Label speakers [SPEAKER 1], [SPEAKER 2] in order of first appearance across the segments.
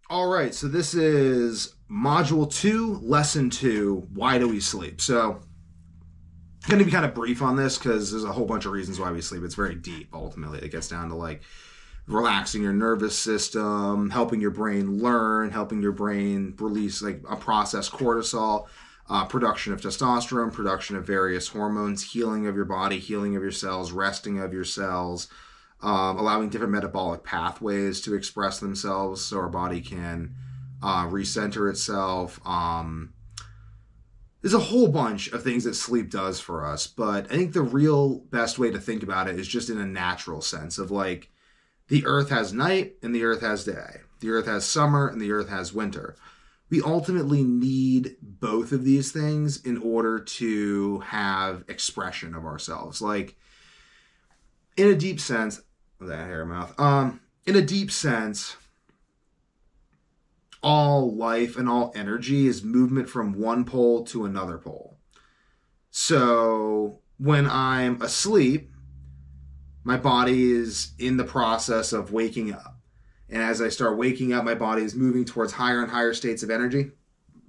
[SPEAKER 1] All right, so this is Module 2, Lesson 2, Why Do We Sleep? So, I'm going to be kind of brief on this because there's a whole bunch of reasons why we sleep. It's very deep, ultimately. It gets down to like relaxing your nervous system, helping your brain learn, helping your brain release like a process cortisol, production of testosterone, production of various hormones, healing of your body, healing of your cells, resting of your cells, allowing different metabolic pathways to express themselves so our body can recenter itself. There's a whole bunch of things that sleep does for us, but I think the real best way to think about it is just in a natural sense of like the earth has night and the earth has day. The earth has summer and the earth has winter. We ultimately need both of these things in order to have expression of ourselves. Like in a deep sense, that hair mouth. In a deep sense, all life and all energy is movement from one pole to another pole. So when I'm asleep, my body is in the process of waking up. And as I start waking up, my body is moving towards higher and higher states of energy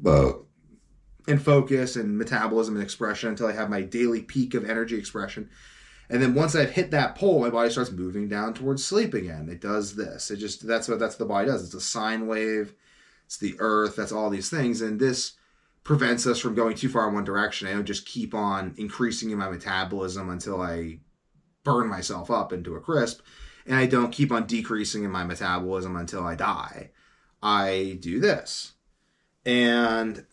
[SPEAKER 1] and focus and metabolism and expression until I have my daily peak of energy expression. And then once I've hit that pole, my body starts moving down towards sleep again. It does this. That's what the body does. It's a sine wave. It's the earth. That's all these things. And this prevents us from going too far in one direction. I don't just keep on increasing in my metabolism until I burn myself up into a crisp. And I don't keep on decreasing in my metabolism until I die. I do this. And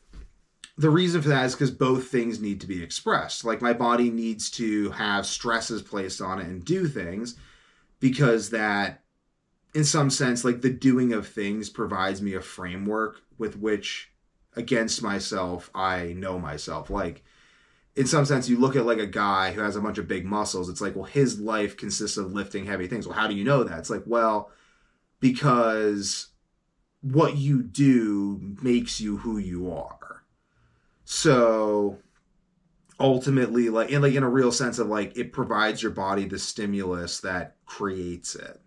[SPEAKER 1] the reason for that is because both things need to be expressed. Like my body needs to have stresses placed on it and do things because that, in some sense, like the doing of things provides me a framework with which, against myself, I know myself. Like, in some sense, you look at like a guy who has a bunch of big muscles. It's like, well, his life consists of lifting heavy things. Well, how do you know that? It's like, well, because what you do makes you who you are. So ultimately, like in a real sense of like, it provides your body the stimulus that creates it.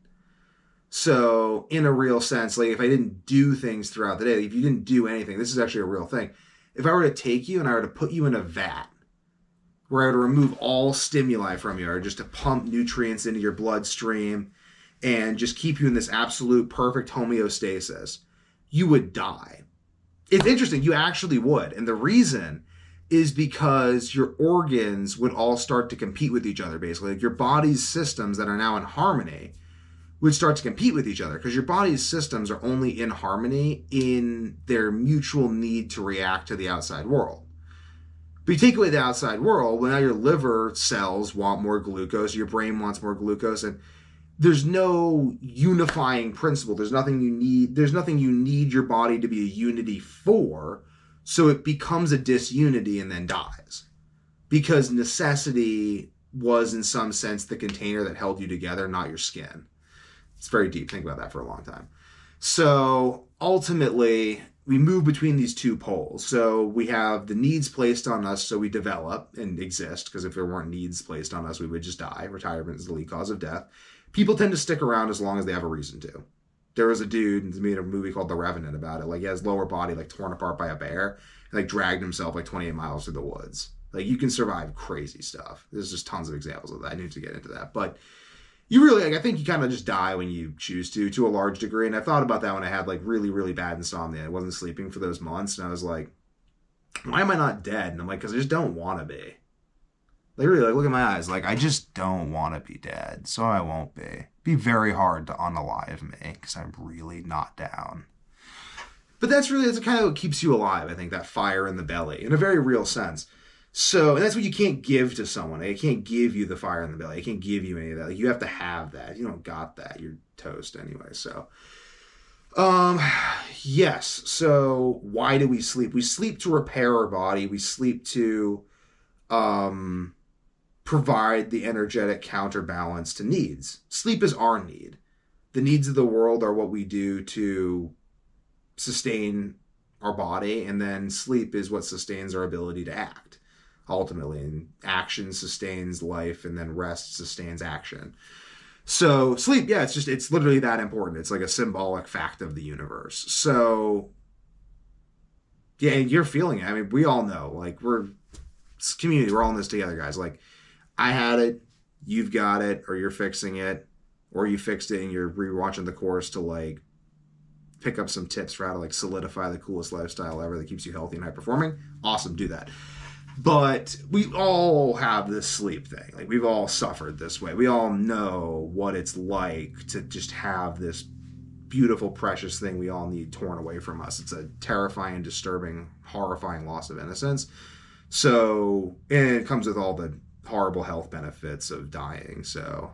[SPEAKER 1] So in a real sense, like if I didn't do things throughout the day, if you didn't do anything, this is actually a real thing. If I were to take you and I were to put you in a vat where I were to remove all stimuli from you, or just to pump nutrients into your bloodstream and just keep you in this absolute perfect homeostasis, you would die. It's interesting, you actually would. And the reason is because your organs would all start to compete with each other, basically. Like your body's systems that are now in harmony would start to compete with each other because your body's systems are only in harmony in their mutual need to react to the outside world. But you take away the outside world, well, now your liver cells want more glucose, your brain wants more glucose, and there's no unifying principle. There's nothing you need your body to be a unity for, so it becomes a disunity and then dies. Because necessity was, in some sense, the container that held you together, not your skin. It's very deep. Think about that for a long time. So ultimately, we move between these two poles. So we have the needs placed on us, so we develop and exist, because if there weren't needs placed on us, we would just die. Retirement is the lead cause of death. People tend to stick around as long as they have a reason to. There was a dude who made a movie called The Revenant about it. Like, he has lower body like torn apart by a bear and like dragged himself like 28 miles through the woods. Like, you can survive crazy stuff. There's just tons of examples of that. I need to get into that. But you really, like, I think you kind of just die when you choose to a large degree. And I thought about that when I had like really, really bad insomnia. I wasn't sleeping for those months. And I was like, why am I not dead? And I'm like, because I just don't want to be. Like, really, like, look at my eyes. Like, I just don't want to be dead. So I won't be. It'd be very hard to unalive me because I'm really not down. But that's kind of what keeps you alive, I think, that fire in the belly, in a very real sense. So, and that's what you can't give to someone. I can't give you the fire in the belly. I can't give you any of that. Like, you have to have that. If you don't got that, you're toast anyway. So, yes. So, why do we sleep? We sleep to repair our body. We sleep to, provide the energetic counterbalance to needs. Sleep is our need. The needs of the world are what we do to sustain our body, and then sleep is what sustains our ability to act, ultimately. And action sustains life, and then rest sustains action. So sleep, yeah, it's literally that important. It's like a symbolic fact of the universe. So yeah, and you're feeling it. I mean, we all know, like it's community. We're all in this together, guys. Like I had it, you've got it, or you're fixing it, or you fixed it and you're rewatching the course to like pick up some tips for how to like solidify the coolest lifestyle ever that keeps you healthy and high performing. Awesome, do that. But we all have this sleep thing. Like we've all suffered this way. We all know what it's like to just have this beautiful, precious thing we all need torn away from us. It's a terrifying, disturbing, horrifying loss of innocence. So, and it comes with all the horrible health benefits of dying. So,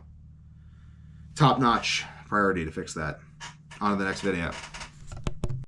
[SPEAKER 1] top notch priority to fix that. On to the next video.